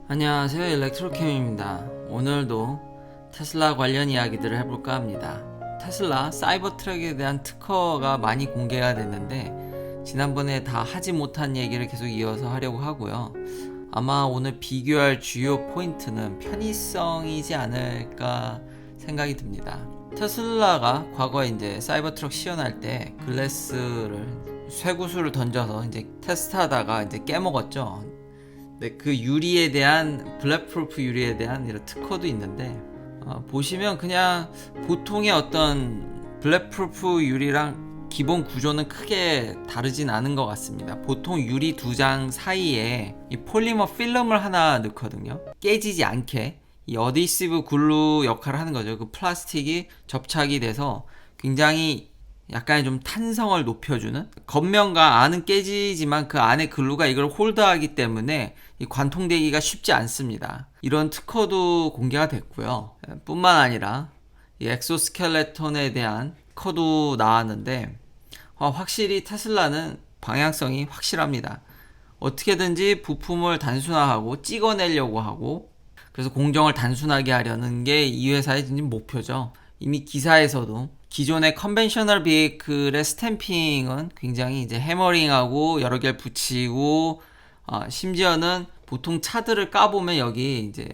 안녕하세요, 일렉트로캠입니다. 오늘도 테슬라 관련 이야기들을 해볼까 합니다. 테슬라 사이버 트럭에 대한 특허가 많이 공개가 됐는데 지난번에 다 하지 못한 얘기를 계속 이어서 하려고 하고요. 아마 오늘 비교할 주요 포인트는 편의성이지 않을까 생각이 듭니다. 테슬라가 과거에 이제 사이버 트럭 시연할 때 글래스를 쇠구슬을 던져서 이제 테스트하다가 이제 깨먹었죠. 네, 그 유리에 대한 블랙프루프 유리에 대한 이런 특허도 있는데 보시면 그냥 보통의 어떤 블랙프루프 유리랑 기본 구조는 크게 다르진 않은 것 같습니다. 보통 유리 두 장 사이에 이 폴리머 필름을 하나 넣거든요. 깨지지 않게 이 어디시브 글루 역할을 하는 거죠. 그 플라스틱이 접착이 돼서 굉장히 약간의 좀 탄성을 높여주는, 겉면과 안은 깨지지만 그 안에 글루가 이걸 홀드하기 때문에 이 관통되기가 쉽지 않습니다. 이런 특허도 공개가 됐고요. 뿐만 아니라 이 엑소스켈레톤에 대한 특허도 나왔는데 확실히 테슬라는 방향성이 확실합니다. 어떻게든지 부품을 단순화하고 찍어내려고 하고, 그래서 공정을 단순하게 하려는 게 이 회사의 목표죠. 이미 기사에서도 기존의 컨벤셔널 비클의 스탬핑은 굉장히 이제 해머링하고 여러 개를 붙이고, 심지어는 보통 차들을 까보면 여기 이제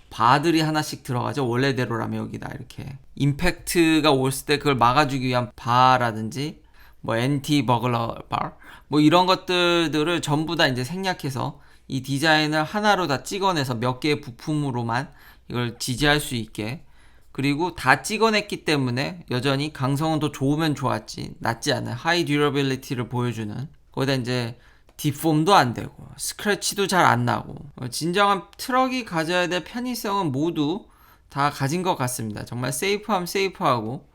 바들이 하나씩 들어가죠. 원래대로라면 여기다 이렇게 임팩트가 올을 때 그걸 막아주기 위한 바라든지 뭐 엔티 버글러 바 뭐 이런 것들을 전부 다 이제 생략해서 이 디자인을 하나로 다 찍어내서 몇 개의 부품으로만 이걸 지지할 수 있게, 그리고 다 찍어냈기 때문에 여전히 강성은 더 좋으면 좋았지 낫지 않은 하이 듀러빌리티를 보여주는, 거기다 이제 디폼도 안 되고 스크래치도 잘 안 나고 진정한 트럭이 가져야 될 편의성은 모두 다 가진 것 같습니다. 정말 세이프하면 세이프하고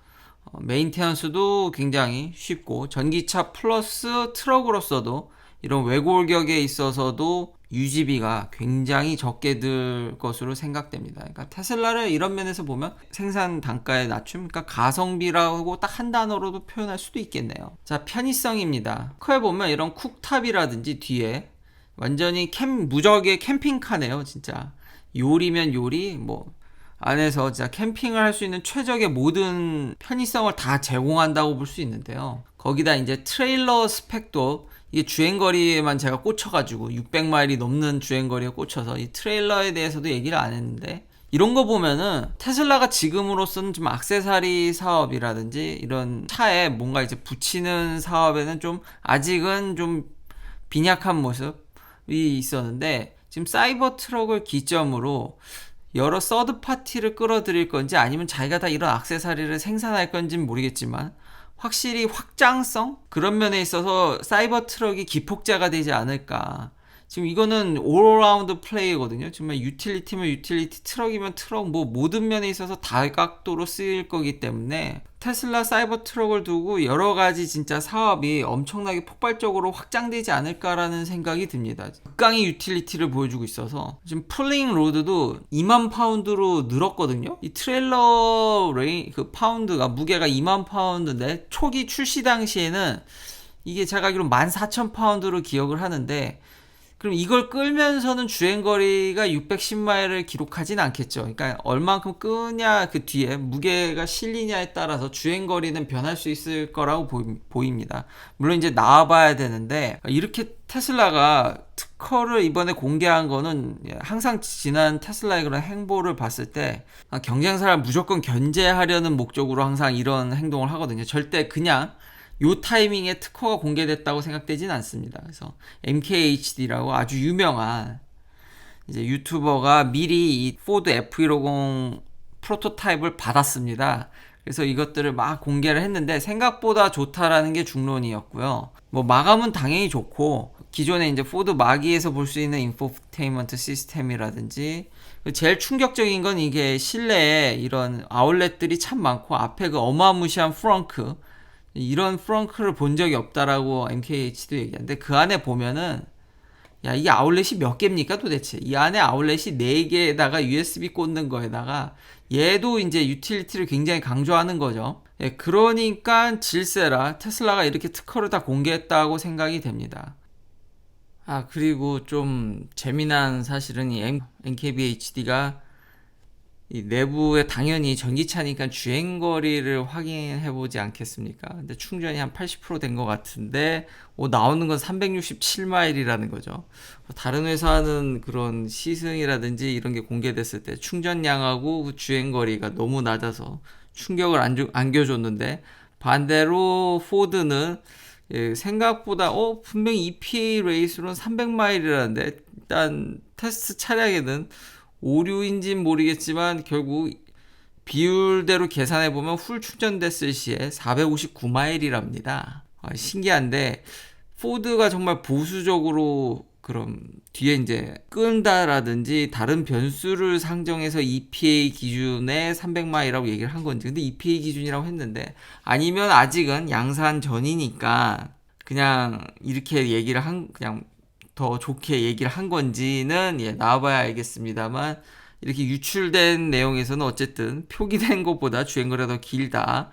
메인테넌스도 굉장히 쉽고, 전기차 플러스 트럭으로서도 이런 외골격에 있어서도 유지비가 굉장히 적게 들 것으로 생각됩니다. 그러니까 테슬라를 이런 면에서 보면 생산 단가의 낮춤, 그러니까 가성비라고 딱 한 단어로도 표현할 수도 있겠네요. 자, 편의성입니다. 커에 보면 이런 쿡탑이라든지 뒤에 완전히 무적의 캠핑카네요, 진짜. 요리면 요리, 뭐 안에서 진짜 캠핑을 할 수 있는 최적의 모든 편의성을 다 제공한다고 볼 수 있는데요. 거기다 이제 트레일러 스펙도, 이게 주행거리에만 제가 꽂혀가지고 600마일이 넘는 주행거리에 꽂혀서 이 트레일러에 대해서도 얘기를 안 했는데, 이런 거 보면은 테슬라가 지금으로서는 좀 액세서리 사업이라든지 이런 차에 뭔가 이제 붙이는 사업에는 좀 아직은 좀 빈약한 모습이 있었는데, 지금 사이버 트럭을 기점으로 여러 서드 파티를 끌어들일 건지 아니면 자기가 다 이런 액세서리를 생산할 건지는 모르겠지만 확실히 확장성? 그런 면에 있어서 사이버 트럭이 기폭제가 되지 않을까. 지금 이거는 올라운드 플레이거든요. 정말 유틸리티면 유틸리티, 트럭이면 트럭, 뭐 모든 면에 있어서 다각도로 쓰일 거기 때문에 테슬라 사이버 트럭을 두고 여러 가지 진짜 사업이 엄청나게 폭발적으로 확장되지 않을까라는 생각이 듭니다. 극강의 유틸리티를 보여주고 있어서 지금 풀링 로드도 2만 파운드로 늘었거든요. 이 트레일러 그 파운드가 무게가 2만 파운드인데 초기 출시 당시에는 이게 제가 알기로 14,000파운드로 기억을 하는데, 그럼 이걸 끌면서는 주행거리가 610마일을 기록하진 않겠죠. 그러니까 얼만큼 끄냐, 그 뒤에 무게가 실리냐에 따라서 주행거리는 변할 수 있을 거라고 보입니다. 물론 이제 나와봐야 되는데, 이렇게 테슬라가 특허를 이번에 공개한 거는 항상 지난 테슬라의 그런 행보를 봤을 때 경쟁사를 무조건 견제하려는 목적으로 항상 이런 행동을 하거든요. 절대 그냥 요 타이밍에 특허가 공개됐다고 생각되진 않습니다. 그래서 MKHD라고 아주 유명한 이제 유튜버가 미리 이 포드 F150 프로토타입을 받았습니다. 그래서 이것들을 막 공개를 했는데 생각보다 좋다라는 게 중론이었고요. 뭐 마감은 당연히 좋고, 기존에 이제 포드 마기에서 볼 수 있는 인포테인먼트 시스템이라든지, 제일 충격적인 건 이게 실내에 이런 아울렛들이 참 많고 앞에 그 어마무시한 프렁크, 이런 프렁크를 본 적이 없다라고 MKH도 얘기하는데, 그 안에 보면은 야, 이게 아울렛이 몇 개입니까 도대체? 이 안에 아울렛이 4개에다가 USB 꽂는 거에다가 얘도 이제 유틸리티를 굉장히 강조하는 거죠. 예, 그러니까 질세라 테슬라가 이렇게 특허를 다 공개했다고 생각이 됩니다. 그리고 좀 재미난 사실은 이 NKBHD가 이 내부에 당연히 전기차니까 주행거리를 확인해 보지 않겠습니까? 근데 충전이 한 80%된 것 같은데, 나오는 건 367마일이라는 거죠. 다른 회사는 그런 시승이라든지 이런 게 공개됐을 때 충전량하고 그 주행거리가 너무 낮아서 충격을 안겨줬는데, 반대로 포드는 생각보다 분명히 EPA 레이스로는 300마일이라는데 일단 테스트 차량에는 오류인진 모르겠지만 결국 비율대로 계산해 보면 풀 충전됐을 시에 459마일이랍니다. 신기한데 포드가 정말 보수적으로 그럼 뒤에 이제 끈다라든지 다른 변수를 상정해서 EPA 기준에 300마일이라고 얘기를 한 건지, 근데 EPA 기준이라고 했는데, 아니면 아직은 양산 전이니까 그냥 이렇게 얘기를 그냥 더 좋게 얘기를 한 건지는 나와봐야 알겠습니다만, 이렇게 유출된 내용에서는 어쨌든 표기된 것보다 주행거리가 더 길다.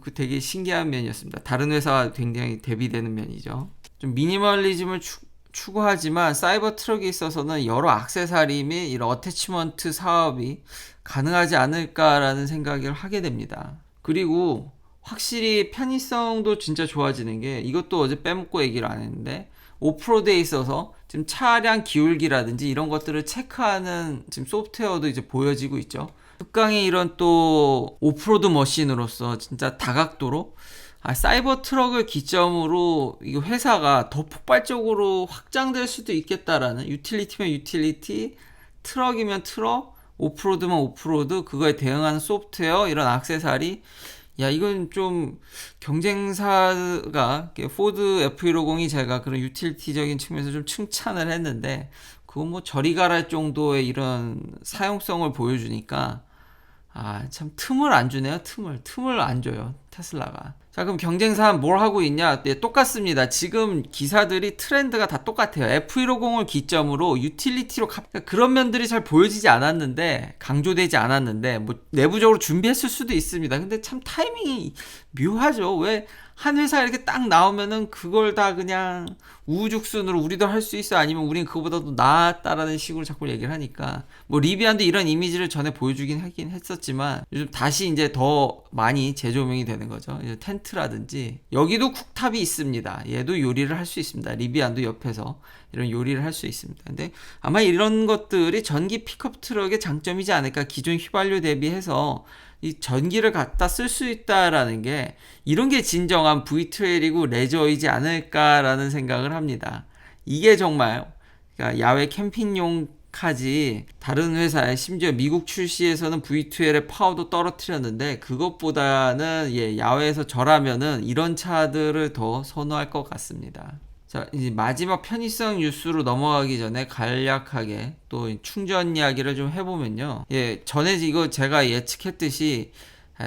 그 되게 신기한 면이었습니다. 다른 회사와 굉장히 대비되는 면이죠. 좀 미니멀리즘을 추구하지만 사이버 트럭에 있어서는 여러 액세서리 및 이런 어태치먼트 사업이 가능하지 않을까라는 생각을 하게 됩니다. 그리고 확실히 편의성도 진짜 좋아지는 게, 이것도 어제 빼먹고 얘기를 안 했는데, 오프로드에 있어서 지금 차량 기울기라든지 이런 것들을 체크하는 지금 소프트웨어도 이제 보여지고 있죠. 특강의 이런 또 오프로드 머신으로서 진짜 다각도로 사이버 트럭을 기점으로 이 회사가 더 폭발적으로 확장될 수도 있겠다라는, 유틸리티면 유틸리티, 트럭이면 트럭, 오프로드면 오프로드, 그거에 대응하는 소프트웨어, 이런 액세서리. 이건 좀 경쟁사가 포드 F150이 제가 그런 유틸리티적인 측면에서 좀 칭찬을 했는데, 그거 뭐 저리 가라 할 정도의 이런 사용성을 보여주니까 참 틈을 안 주네요. 틈을 안 줘요, 테슬라가. 자, 그럼 경쟁사는 뭘 하고 있냐? 똑같습니다. 지금 기사들이 트렌드가 다 똑같아요. F150을 기점으로 유틸리티로 그런 면들이 잘 보여지지 않았는데, 강조되지 않았는데, 뭐 내부적으로 준비했을 수도 있습니다. 근데 참 타이밍이 묘하죠. 왜 한 회사 이렇게 딱 나오면은 그걸 다 그냥 우후죽순으로 우리도 할 수 있어, 아니면 우린 그거보다도 낫다라는 식으로 자꾸 얘기를 하니까, 뭐 리비안도 이런 이미지를 전에 보여주긴 하긴 했었지만 요즘 다시 이제 더 많이 재조명이 되는 거죠. 이제 텐트라든지, 여기도 쿡탑이 있습니다. 얘도 요리를 할 수 있습니다. 리비안도 옆에서 이런 요리를 할 수 있습니다. 근데 아마 이런 것들이 전기 픽업 트럭의 장점이지 않을까. 기존 휘발유 대비해서 이 전기를 갖다 쓸 수 있다라는 게, 이런 게 진정한 V12이고 레저이지 않을까라는 생각을 합니다. 이게 정말 그러니까 야외 캠핑용 카지, 다른 회사에 심지어 미국 출시에서는 V12의 파워도 떨어뜨렸는데, 그것보다는 야외에서 저라면은 이런 차들을 더 선호할 것 같습니다. 자, 이제 마지막 편의성 뉴스로 넘어가기 전에 간략하게 또 충전 이야기를 좀 해보면요. 전에 이거 제가 예측했듯이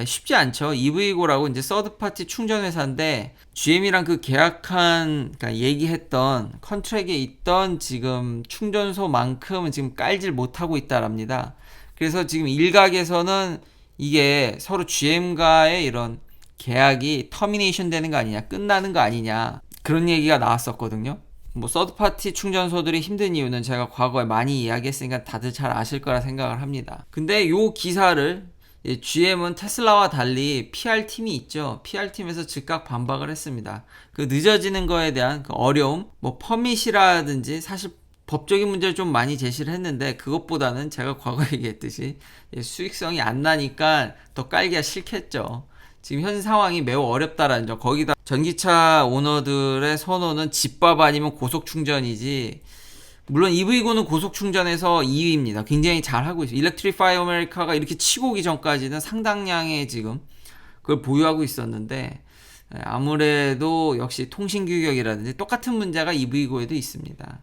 쉽지 않죠. EV고라고 이제 서드파티 충전 회사인데, GM이랑 그 계약한, 그러니까 얘기했던 컨트랙에 있던 지금 충전소만큼은 지금 깔질 못하고 있다랍니다. 그래서 지금 일각에서는 이게 서로 GM과의 이런 계약이 터미네이션 되는 거 아니냐, 끝나는 거 아니냐, 그런 얘기가 나왔었거든요. 뭐 서드파티 충전소들이 힘든 이유는 제가 과거에 많이 이야기했으니까 다들 잘 아실 거라 생각을 합니다. 근데 요 기사를 GM은 테슬라와 달리 PR팀이 있죠. PR팀에서 즉각 반박을 했습니다. 그 늦어지는 거에 대한 그 어려움, 뭐 퍼밋이라든지, 사실 법적인 문제를 좀 많이 제시를 했는데, 그것보다는 제가 과거에 얘기했듯이 수익성이 안 나니까 더 깔기가 싫겠죠. 지금 현 상황이 매우 어렵다라는 점, 거기다 전기차 오너들의 선호는 집밥 아니면 고속 충전이지, 물론 EV고는 고속 충전에서 2위입니다. 굉장히 잘 하고 있어요. 일렉트리파이 아메리카가 이렇게 치고 오기 전까지는 상당량의 지금 그걸 보유하고 있었는데, 아무래도 역시 통신 규격이라든지 똑같은 문제가 EV고에도 있습니다.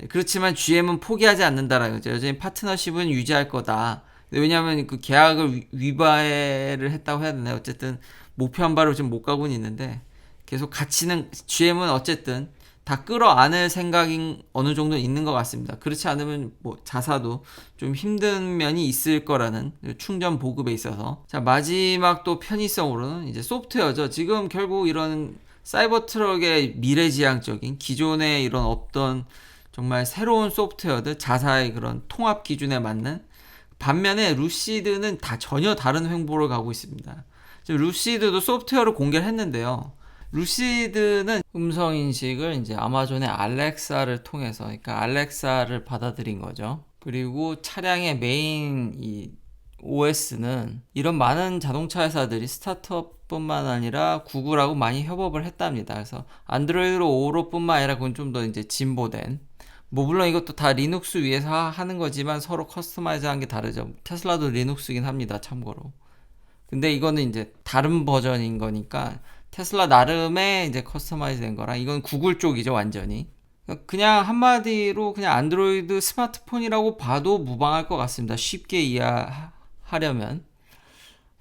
그렇지만 GM은 포기하지 않는다라는 거죠. 여전히 파트너십은 유지할 거다. 왜냐하면 그 계약을 위반을 했다고 해야 되나요? 어쨌든 목표 한 바로 지금 못 가고는 있는데, 계속 가치는 GM은 어쨌든 다 끌어안을 생각이 어느 정도 있는 것 같습니다. 그렇지 않으면 뭐 자사도 좀 힘든 면이 있을 거라는, 충전 보급에 있어서. 자, 마지막 또 편의성으로는 이제 소프트웨어죠. 지금 결국 이런 사이버 트럭의 미래지향적인 기존의 이런 없던 정말 새로운 소프트웨어들, 자사의 그런 통합 기준에 맞는, 반면에 루시드는 다 전혀 다른 횡보를 가고 있습니다. 지금 루시드도 소프트웨어를 공개를 했는데요. 루시드는 음성 인식을 이제 아마존의 알렉사를 통해서, 그러니까 알렉사를 받아들인 거죠. 그리고 차량의 메인 이 OS는 이런 많은 자동차 회사들이 스타트업뿐만 아니라 구글하고 많이 협업을 했답니다. 그래서 안드로이드 오로뿐만 아니라 그건 좀 더 이제 진보된, 뭐 물론 이것도 다 리눅스 위에서 하는 거지만 서로 커스터마이즈한 게 다르죠. 테슬라도 리눅스긴 합니다, 참고로. 근데 이거는 이제 다른 버전인 거니까 테슬라 나름의 이제 커스터마이즈 된 거랑, 이건 구글 쪽이죠, 완전히. 그냥 한마디로 그냥 안드로이드 스마트폰이라고 봐도 무방할 것 같습니다. 쉽게 이해하려면.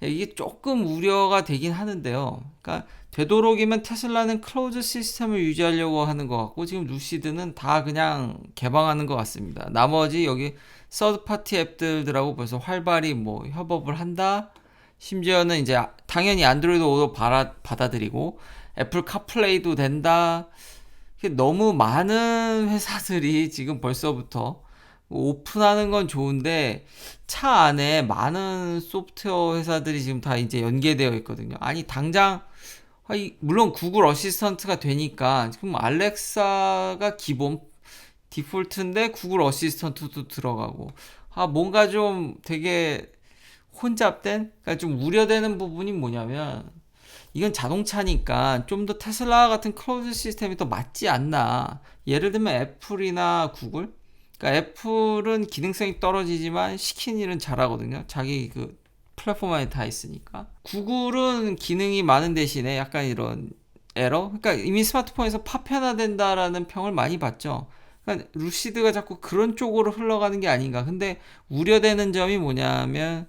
이게 조금 우려가 되긴 하는데요. 그러니까 되도록이면 테슬라는 클로즈 시스템을 유지하려고 하는 것 같고, 지금 루시드는 다 그냥 개방하는 것 같습니다. 나머지 여기 서드 파티 앱들하고 벌써 활발히 뭐 협업을 한다. 심지어는 이제 당연히 안드로이드 오도 받아들이고 애플 카플레이도 된다. 너무 많은 회사들이 지금 벌써부터 오픈하는 건 좋은데 차 안에 많은 소프트웨어 회사들이 지금 다 이제 연계되어 있거든요. 아니 당장 물론 구글 어시스턴트가 되니까 지금 알렉사가 기본 디폴트인데 구글 어시스턴트도 들어가고, 뭔가 좀 되게 혼잡된, 그러니까 좀 우려되는 부분이 뭐냐면, 이건 자동차니까 좀 더 테슬라 같은 클로즈 시스템이 더 맞지 않나. 예를 들면 애플이나 구글. 그러니까 애플은 기능성이 떨어지지만 시킨 일은 잘하거든요. 자기 그 플랫폼 안에 다 있으니까. 구글은 기능이 많은 대신에 약간 이런 에러? 그러니까 이미 스마트폰에서 파편화된다라는 평을 많이 받죠. 그러니까 루시드가 자꾸 그런 쪽으로 흘러가는 게 아닌가. 근데 우려되는 점이 뭐냐면,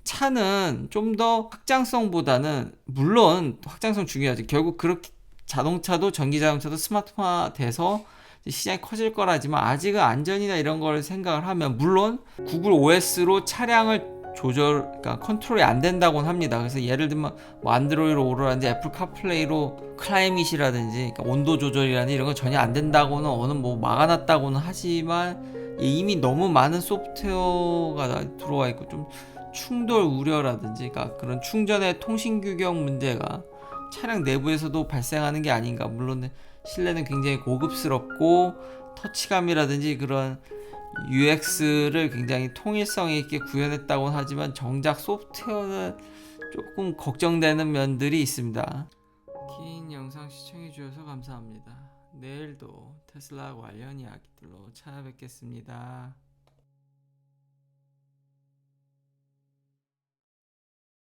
차는 좀 더 확장성보다는, 물론 확장성 중요하지. 결국 그렇게 자동차도 전기 자동차도 스마트화 돼서 시장이 커질 거라지만, 아직은 안전이나 이런 걸 생각을 하면, 물론 구글 OS로 차량을 그러니까 컨트롤이 안 된다고는 합니다. 그래서 예를 들면 뭐 안드로이드 오로라든지 애플 카플레이로 클라이밋이라든지, 그러니까 온도 조절이라든지 이런 건 전혀 안 된다고는, 어느 뭐 막아놨다고는 하지만, 이미 너무 많은 소프트웨어가 들어와 있고 좀 충돌 우려라든지, 그러니까 그런 충전의 통신 규격 문제가 차량 내부에서도 발생하는 게 아닌가. 물론 실내는 굉장히 고급스럽고 터치감이라든지 그런 UX를 굉장히 통일성 있게 구현했다고는 하지만, 정작 소프트웨어는 조금 걱정되는 면들이 있습니다. 긴 영상 시청해 주셔서 감사합니다. 내일도 테슬라 관련 이야기들로 찾아뵙겠습니다.